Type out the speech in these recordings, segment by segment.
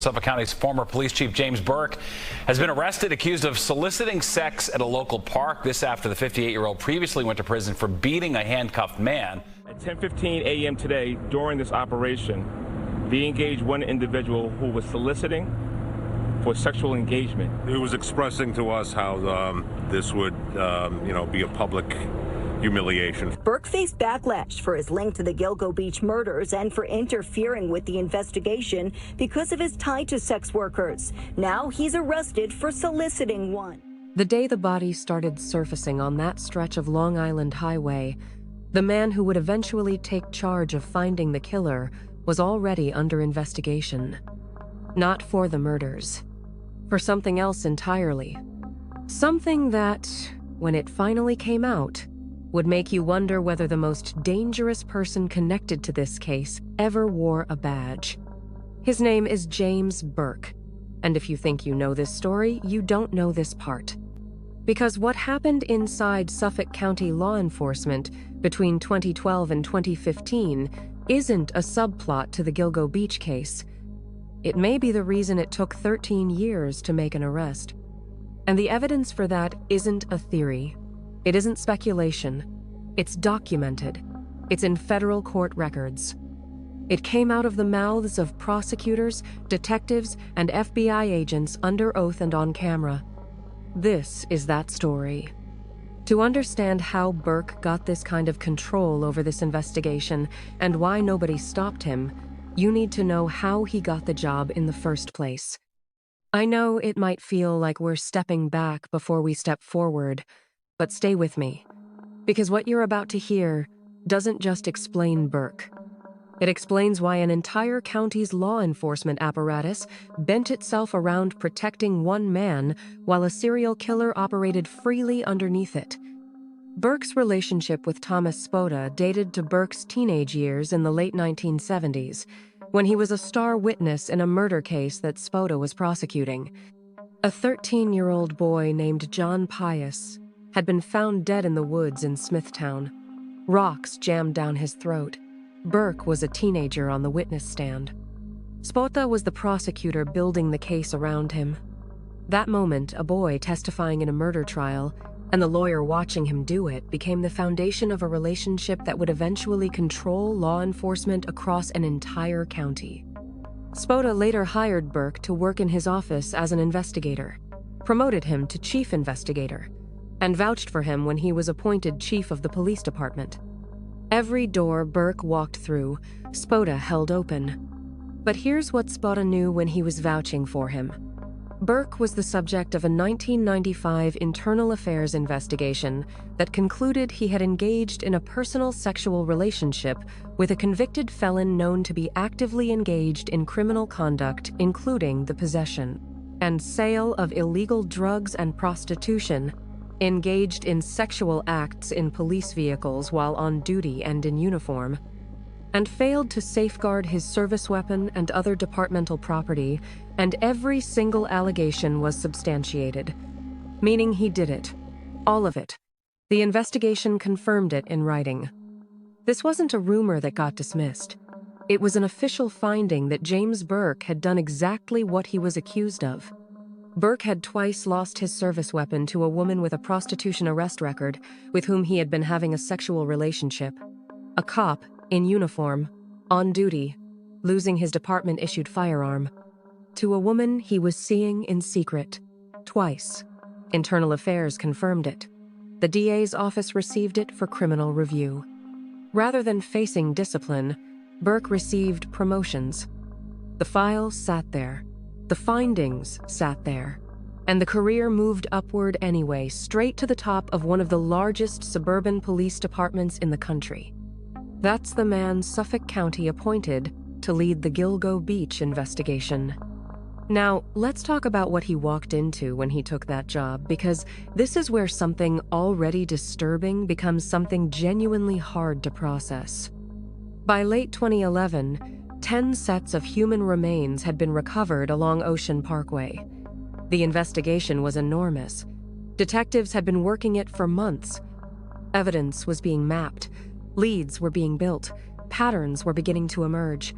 Suffolk County's former police chief James Burke has been arrested, accused of soliciting sex at a local park. This after the 58-year-old previously went to prison for beating a handcuffed man. At 10:15 a.m. today, during this operation, they engaged one individual who was soliciting for sexual engagement. He was expressing to us how this would, be a public humiliation. Burke faced backlash for his link to the Gilgo Beach murders and for interfering with the investigation because of his tie to sex workers. Now he's arrested for soliciting one. The day the body started surfacing on that stretch of Long Island Highway, the man who would eventually take charge of finding the killer was already under investigation. Not for the murders, for something else entirely. Something that, when it finally came out, would make you wonder whether the most dangerous person connected to this case ever wore a badge. His name is James Burke, and if you think you know this story, you don't know this part. Because what happened inside Suffolk County law enforcement between 2012 and 2015 isn't a subplot to the Gilgo Beach case. It may be the reason it took 13 years to make an arrest. And the evidence for that isn't a theory. It isn't speculation. It's documented. It's in federal court records. It came out of the mouths of prosecutors, detectives, and FBI agents under oath and on camera. This is that story. To understand how Burke got this kind of control over this investigation and why nobody stopped him, you need to know how he got the job in the first place. I know it might feel like we're stepping back before we step forward, but stay with me, because what you're about to hear doesn't just explain Burke. It explains why an entire county's law enforcement apparatus bent itself around protecting one man while a serial killer operated freely underneath it. Burke's relationship with Thomas Spota dated to Burke's teenage years in the late 1970s, when he was a star witness in a murder case that Spota was prosecuting. A 13-year-old boy named John Pius had been found dead in the woods in Smithtown. Rocks jammed down his throat. Burke was a teenager on the witness stand. Spota was the prosecutor building the case around him. That moment, a boy testifying in a murder trial, and the lawyer watching him do it, became the foundation of a relationship that would eventually control law enforcement across an entire county. Spota later hired Burke to work in his office as an investigator, promoted him to chief investigator, and vouched for him when he was appointed chief of the police department. Every door Burke walked through, Spota held open. But here's what Spota knew when he was vouching for him. Burke was the subject of a 1995 internal affairs investigation that concluded he had engaged in a personal sexual relationship with a convicted felon known to be actively engaged in criminal conduct, including the possession and sale of illegal drugs and prostitution, engaged in sexual acts in police vehicles while on duty and in uniform, and failed to safeguard his service weapon and other departmental property, and every single allegation was substantiated, meaning he did it. All of it. The investigation confirmed it in writing. This wasn't a rumor that got dismissed. It was an official finding that James Burke had done exactly what he was accused of. Burke had twice lost his service weapon to a woman with a prostitution arrest record with whom he had been having a sexual relationship. A cop, in uniform, on duty, losing his department-issued firearm. To a woman he was seeing in secret, twice. Internal Affairs confirmed it. The DA's office received it for criminal review. Rather than facing discipline, Burke received promotions. The file sat there. The findings sat there, and the career moved upward anyway, straight to the top of one of the largest suburban police departments in the country. That's the man Suffolk County appointed to lead the Gilgo Beach investigation. Now, let's talk about what he walked into when he took that job, because this is where something already disturbing becomes something genuinely hard to process. By late 2011, 10 sets of human remains had been recovered along Ocean Parkway. The investigation was enormous. Detectives had been working it for months. Evidence was being mapped. Leads were being built. Patterns were beginning to emerge.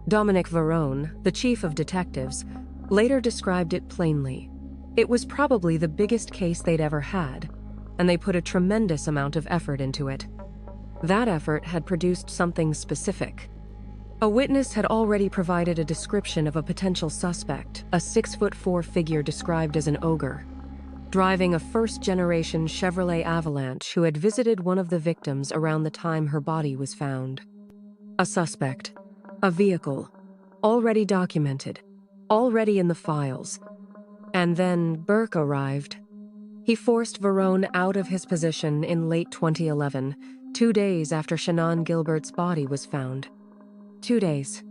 Dominic Varone, the chief of detectives, later described it plainly. It was probably the biggest case they'd ever had, and they put a tremendous amount of effort into it. That effort had produced something specific. A witness had already provided a description of a potential suspect, a 6'4" figure described as an ogre, driving a first-generation Chevrolet Avalanche who had visited one of the victims around the time her body was found. A suspect, a vehicle, already documented, already in the files. And then Burke arrived. He forced Varone out of his position in late 2011, 2 days after Shannon Gilbert's body was found. 2 days.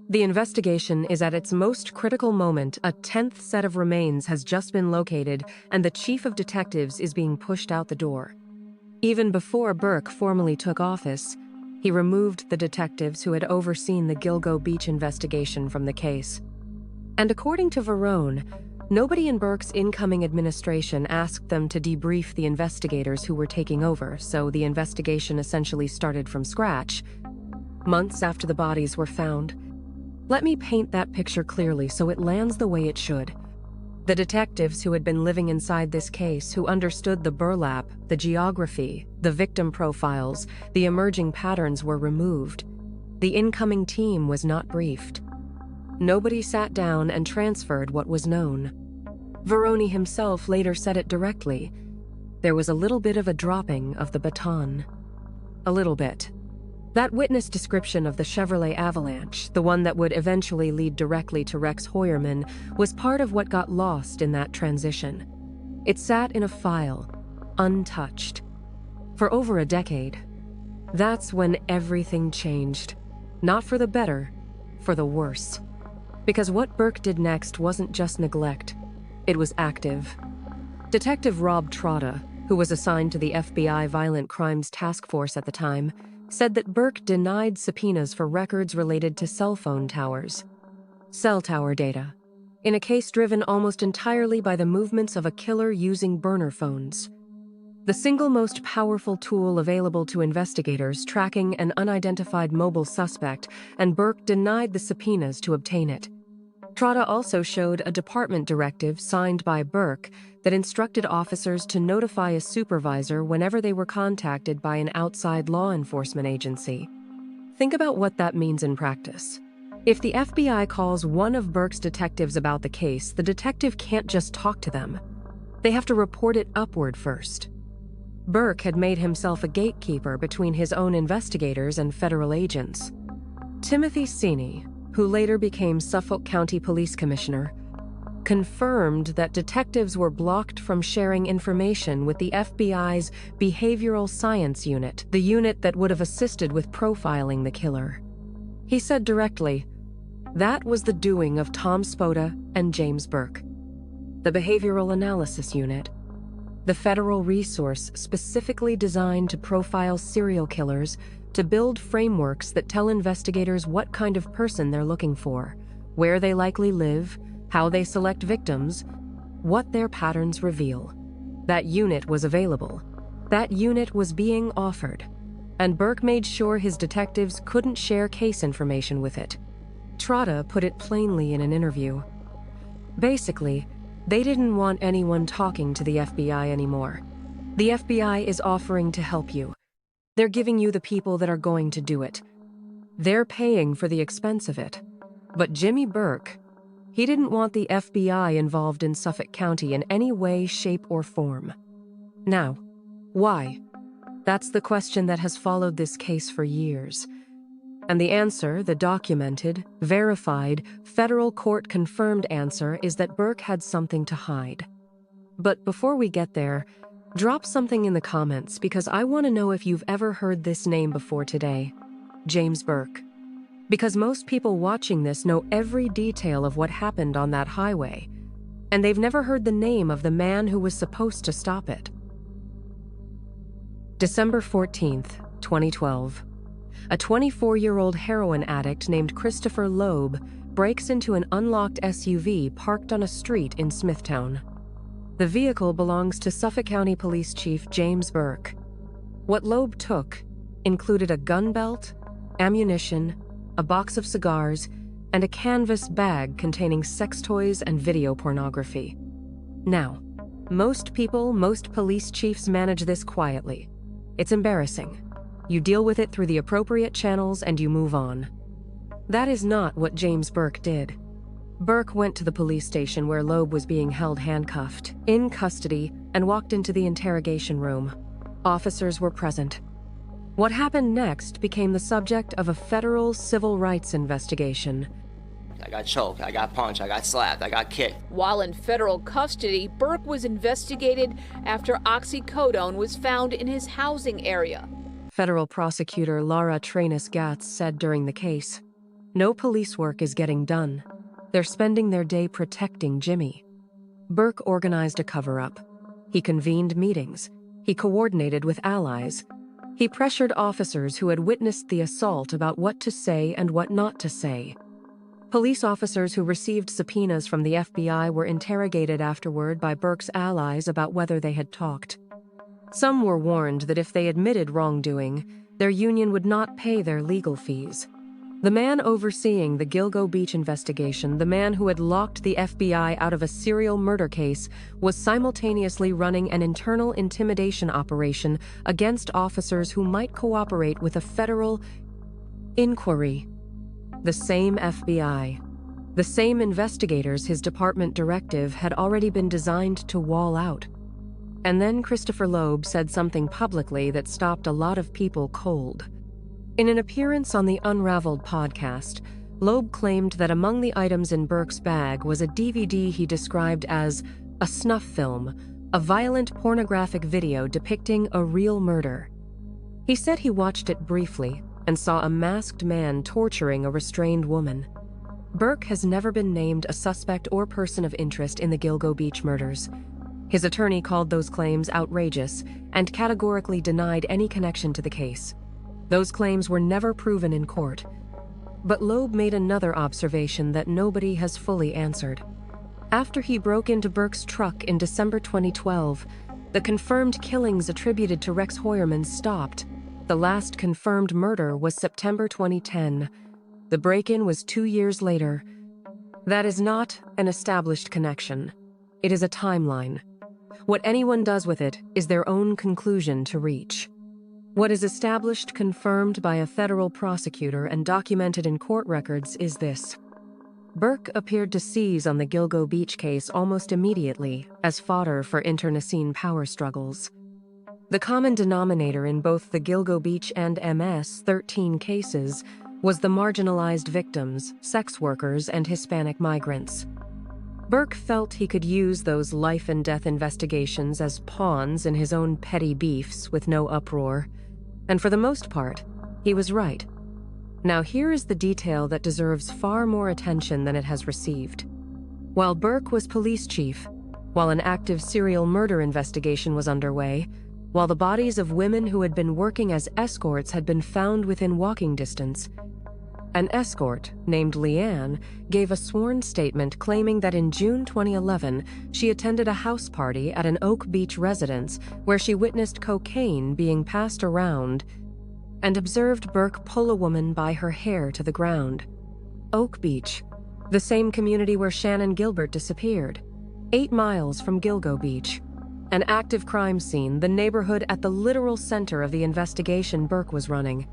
The investigation is at its most critical moment. A 10th set of remains has just been located, and the chief of detectives is being pushed out the door. Even before Burke formally took office, he removed the detectives who had overseen the Gilgo Beach investigation from the case. And according to Varone, nobody in Burke's incoming administration asked them to debrief the investigators who were taking over, so the investigation essentially started from scratch, months after the bodies were found. Let me paint that picture clearly so it lands the way it should. The detectives who had been living inside this case, who understood the burlap, the geography, the victim profiles, the emerging patterns were removed. The incoming team was not briefed. Nobody sat down and transferred what was known. Varone himself later said it directly. There was a little bit of a dropping of the baton. A little bit. That witness description of the Chevrolet Avalanche, the one that would eventually lead directly to Rex Heuermann, was part of what got lost in that transition. It sat in a file, untouched, for over a decade. That's when everything changed. Not for the better, for the worse. Because what Burke did next wasn't just neglect, it was active. Detective Rob Trotta, who was assigned to the FBI Violent Crimes Task Force at the time, said that Burke denied subpoenas for records related to cell phone towers. Cell tower data, in a case driven almost entirely by the movements of a killer using burner phones. The single most powerful tool available to investigators tracking an unidentified mobile suspect, and Burke denied the subpoenas to obtain it. Trotta also showed a department directive signed by Burke that instructed officers to notify a supervisor whenever they were contacted by an outside law enforcement agency. Think about what that means in practice. If the FBI calls one of Burke's detectives about the case, the detective can't just talk to them. They have to report it upward first. Burke had made himself a gatekeeper between his own investigators and federal agents. Timothy Sini, who later became Suffolk County Police Commissioner, confirmed that detectives were blocked from sharing information with the FBI's Behavioral Science Unit, the unit that would have assisted with profiling the killer. He said directly, that was the doing of Tom Spota and James Burke. The Behavioral Analysis Unit, the federal resource specifically designed to profile serial killers, to build frameworks that tell investigators what kind of person they're looking for, where they likely live, how they select victims, what their patterns reveal. That unit was available. That unit was being offered. And Burke made sure his detectives couldn't share case information with it. Trotta put it plainly in an interview. Basically, they didn't want anyone talking to the FBI anymore. The FBI is offering to help you. They're giving you the people that are going to do it. They're paying for the expense of it. But Jimmy Burke, he didn't want the FBI involved in Suffolk County in any way, shape, or form. Now, why? That's the question that has followed this case for years. And the answer, the documented, verified, federal court-confirmed answer, is that Burke had something to hide. But before we get there, drop something in the comments because I want to know if you've ever heard this name before today. James Burke. Because most people watching this know every detail of what happened on that highway, and they've never heard the name of the man who was supposed to stop it. December 14th, 2012. A 24-year-old heroin addict named Christopher Loeb breaks into an unlocked SUV parked on a street in Smithtown. The vehicle belongs to Suffolk County Police Chief James Burke. What Loeb took included a gun belt, ammunition, a box of cigars, and a canvas bag containing sex toys and video pornography. Now, most police chiefs manage this quietly. It's embarrassing. You deal with it through the appropriate channels and you move on. That is not what James Burke did. Burke went to the police station where Loeb was being held handcuffed, in custody, and walked into the interrogation room. Officers were present. What happened next became the subject of a federal civil rights investigation. I got choked, I got punched, I got slapped, I got kicked. While in federal custody, Burke was investigated after oxycodone was found in his housing area. Federal prosecutor Laura Tranis-Gatz said during the case, "No police work is getting done. They're spending their day protecting Jimmy." Burke organized a cover-up. He convened meetings. He coordinated with allies. He pressured officers who had witnessed the assault about what to say and what not to say. Police officers who received subpoenas from the FBI were interrogated afterward by Burke's allies about whether they had talked. Some were warned that if they admitted wrongdoing, their union would not pay their legal fees. The man overseeing the Gilgo Beach investigation, the man who had locked the FBI out of a serial murder case, was simultaneously running an internal intimidation operation against officers who might cooperate with a federal inquiry. The same FBI, the same investigators his department directive had already been designed to wall out. And then Christopher Loeb said something publicly that stopped a lot of people cold. In an appearance on the Unraveled podcast, Loeb claimed that among the items in Burke's bag was a DVD he described as a snuff film, a violent pornographic video depicting a real murder. He said he watched it briefly and saw a masked man torturing a restrained woman. Burke has never been named a suspect or person of interest in the Gilgo Beach murders. His attorney called those claims outrageous and categorically denied any connection to the case. Those claims were never proven in court. But Loeb made another observation that nobody has fully answered. After he broke into Burke's truck in December 2012, the confirmed killings attributed to Rex Heuermann stopped. The last confirmed murder was September 2010. The break-in was 2 years later. That is not an established connection. It is a timeline. What anyone does with it is their own conclusion to reach. What is established, confirmed by a federal prosecutor, and documented in court records is this. Burke appeared to seize on the Gilgo Beach case almost immediately as fodder for internecine power struggles. The common denominator in both the Gilgo Beach and MS-13 cases was the marginalized victims, sex workers, and Hispanic migrants. Burke felt he could use those life and death investigations as pawns in his own petty beefs with no uproar. And for the most part, he was right. Now here is the detail that deserves far more attention than it has received. While Burke was police chief, while an active serial murder investigation was underway, while the bodies of women who had been working as escorts had been found within walking distance, an escort named Leanne gave a sworn statement claiming that in June 2011, she attended a house party at an Oak Beach residence where she witnessed cocaine being passed around and observed Burke pull a woman by her hair to the ground. Oak Beach, the same community where Shannon Gilbert disappeared, 8 miles from Gilgo Beach. An active crime scene, the neighborhood at the literal center of the investigation Burke was running.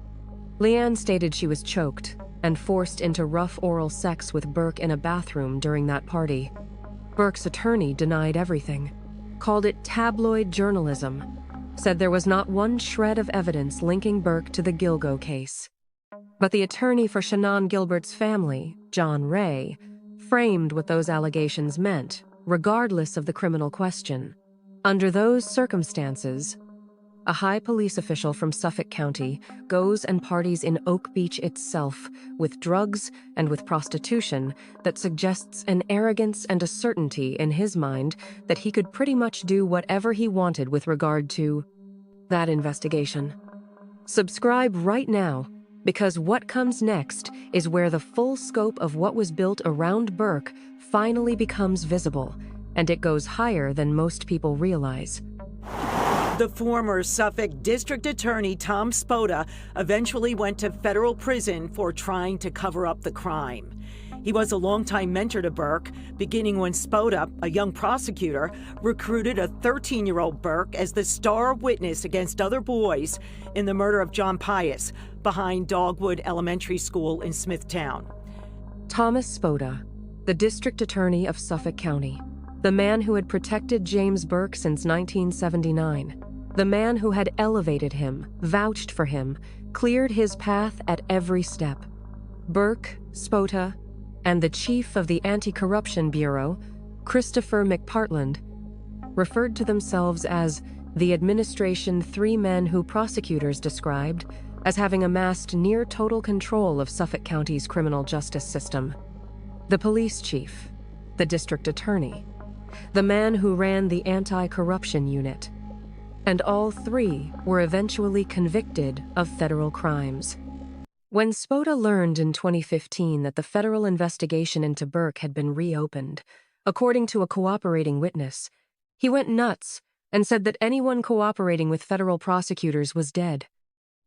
Leanne stated she was choked and forced into rough oral sex with Burke in a bathroom during that party. Burke's attorney denied everything, called it tabloid journalism, said there was not one shred of evidence linking Burke to the Gilgo case. But the attorney for Shannon Gilbert's family, John Ray, framed what those allegations meant, regardless of the criminal question. Under those circumstances, a high police official from Suffolk County goes and parties in Oak Beach itself with drugs and with prostitution that suggests an arrogance and a certainty in his mind that he could pretty much do whatever he wanted with regard to that investigation. Subscribe right now, because what comes next is where the full scope of what was built around Burke finally becomes visible, and it goes higher than most people realize. The former Suffolk District Attorney Tom Spota eventually went to federal prison for trying to cover up the crime. He was a longtime mentor to Burke, beginning when Spota, a young prosecutor, recruited a 13-year-old Burke as the star witness against other boys in the murder of John Pius behind Dogwood Elementary School in Smithtown. Thomas Spota, the district attorney of Suffolk County, the man who had protected James Burke since 1979, the man who had elevated him, vouched for him, cleared his path at every step. Burke, Spota, and the chief of the Anti-Corruption Bureau, Christopher McPartland, referred to themselves as the administration, three men who prosecutors described as having amassed near total control of Suffolk County's criminal justice system. The police chief, the district attorney, the man who ran the anti-corruption unit, and all three were eventually convicted of federal crimes. When Spota learned in 2015 that the federal investigation into Burke had been reopened, according to a cooperating witness, he went nuts and said that anyone cooperating with federal prosecutors was dead.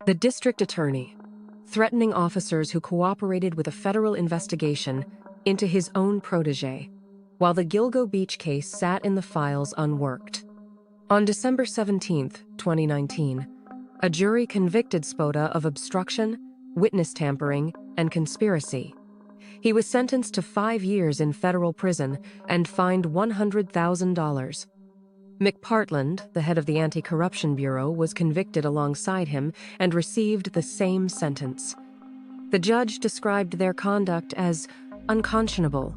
The district attorney, threatening officers who cooperated with a federal investigation into his own protege, while the Gilgo Beach case sat in the files unworked. On December 17, 2019, a jury convicted Spota of obstruction, witness tampering, and conspiracy. He was sentenced to 5 years in federal prison and fined $100,000. McPartland, the head of the Anti-Corruption Bureau, was convicted alongside him and received the same sentence. The judge described their conduct as unconscionable.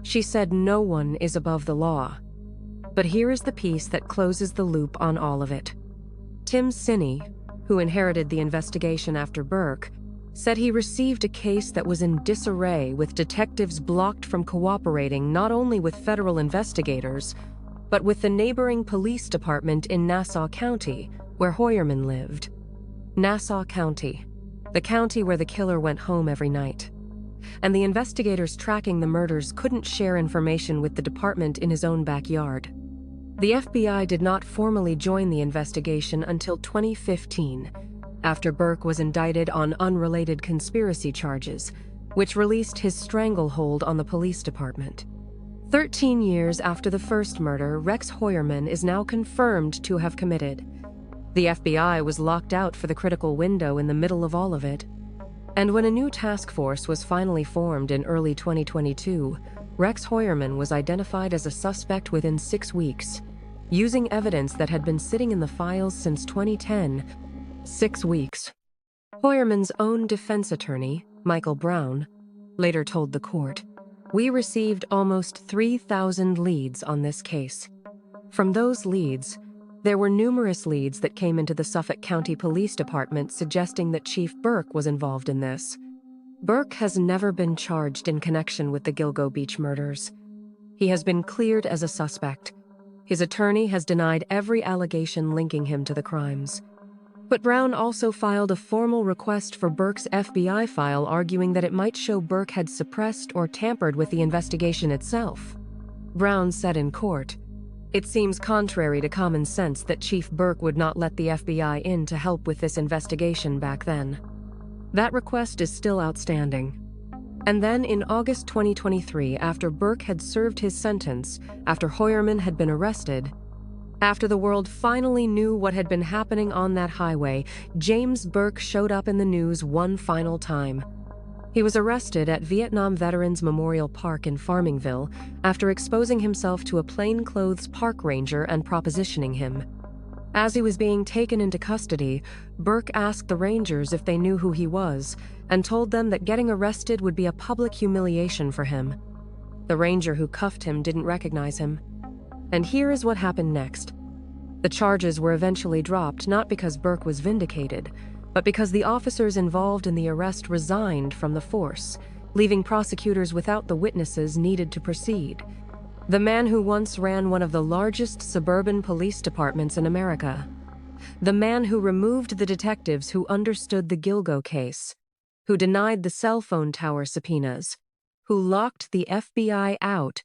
She said no one is above the law. But here is the piece that closes the loop on all of it. Tim Sinney, who inherited the investigation after Burke, said he received a case that was in disarray, with detectives blocked from cooperating not only with federal investigators, but with the neighboring police department in Nassau County, where Heuermann lived. Nassau County, the county where the killer went home every night. And the investigators tracking the murders couldn't share information with the department in his own backyard. The FBI did not formally join the investigation until 2015, after Burke was indicted on unrelated conspiracy charges, which released his stranglehold on the police department. 13 years after the first murder, Rex Heuermann is now confirmed to have committed. The FBI was locked out for the critical window in the middle of all of it. And when a new task force was finally formed in early 2022, Rex Heuermann was identified as a suspect within 6 weeks, using evidence that had been sitting in the files since 2010. 6 weeks. Heuermann's own defense attorney, Michael Brown, later told the court, "We received almost 3,000 leads on this case. From those leads, there were numerous leads that came into the Suffolk County Police Department suggesting that Chief Burke was involved in this. Burke has never been charged in connection with the Gilgo Beach murders. He has been cleared as a suspect. His attorney has denied every allegation linking him to the crimes." But Brown also filed a formal request for Burke's FBI file, arguing that it might show Burke had suppressed or tampered with the investigation itself. Brown said in court, "It seems contrary to common sense that Chief Burke would not let the FBI in to help with this investigation back then." That request is still outstanding. And then in August 2023, after Burke had served his sentence, after Heuermann had been arrested, after the world finally knew what had been happening on that highway, James Burke showed up in the news one final time. He was arrested at Vietnam Veterans Memorial Park in Farmingville after exposing himself to a plainclothes park ranger and propositioning him. As he was being taken into custody, Burke asked the rangers if they knew who he was and told them that getting arrested would be a public humiliation for him. The ranger who cuffed him didn't recognize him. And here is what happened next. The charges were eventually dropped, not because Burke was vindicated, but because the officers involved in the arrest resigned from the force, leaving prosecutors without the witnesses needed to proceed. The man who once ran one of the largest suburban police departments in America. The man who removed the detectives who understood the Gilgo case, who denied the cell phone tower subpoenas, who locked the FBI out,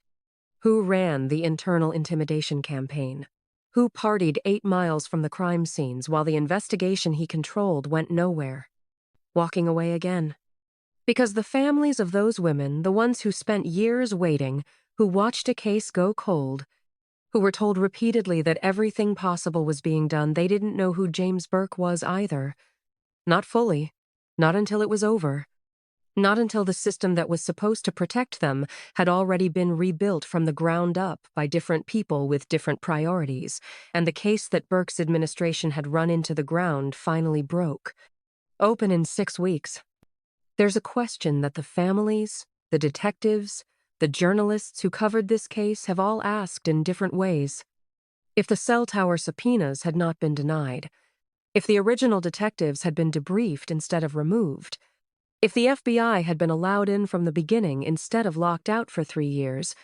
who ran the internal intimidation campaign, who partied 8 miles from the crime scenes while the investigation he controlled went nowhere, walking away again. Because the families of those women, the ones who spent years waiting, who watched a case go cold, who were told repeatedly that everything possible was being done, they didn't know who James Burke was either. Not fully. Not until it was over. Not until the system that was supposed to protect them had already been rebuilt from the ground up by different people with different priorities, and the case that Burke's administration had run into the ground finally broke. Open in 6 weeks. There's a question that the families, the detectives, the journalists who covered this case have all asked in different ways. If the cell tower subpoenas had not been denied, if the original detectives had been debriefed instead of removed, if the FBI had been allowed in from the beginning instead of locked out for 3 years,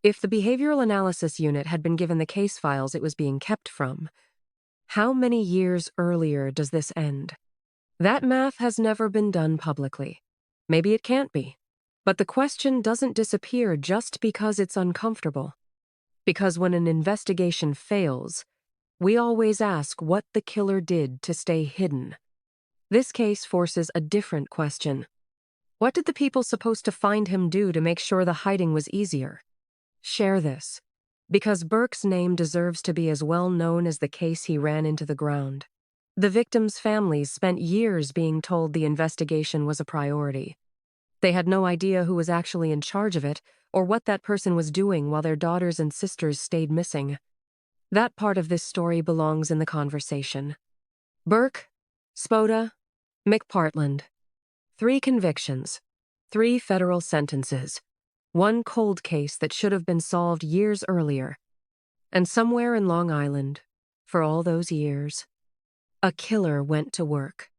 if the Behavioral Analysis Unit had been given the case files it was being kept from, how many years earlier does this end? That math has never been done publicly. Maybe it can't be. But the question doesn't disappear just because it's uncomfortable. Because when an investigation fails, we always ask what the killer did to stay hidden. This case forces a different question. What did the people supposed to find him do to make sure the hiding was easier? Share this, because Burke's name deserves to be as well known as the case he ran into the ground. The victims' families spent years being told the investigation was a priority. They had no idea who was actually in charge of it or what that person was doing while their daughters and sisters stayed missing. That part of this story belongs in the conversation. Burke, Spota, McPartland. 3 convictions, 3 federal sentences, 1 cold case that should have been solved years earlier. And somewhere in Long Island, for all those years, a killer went to work.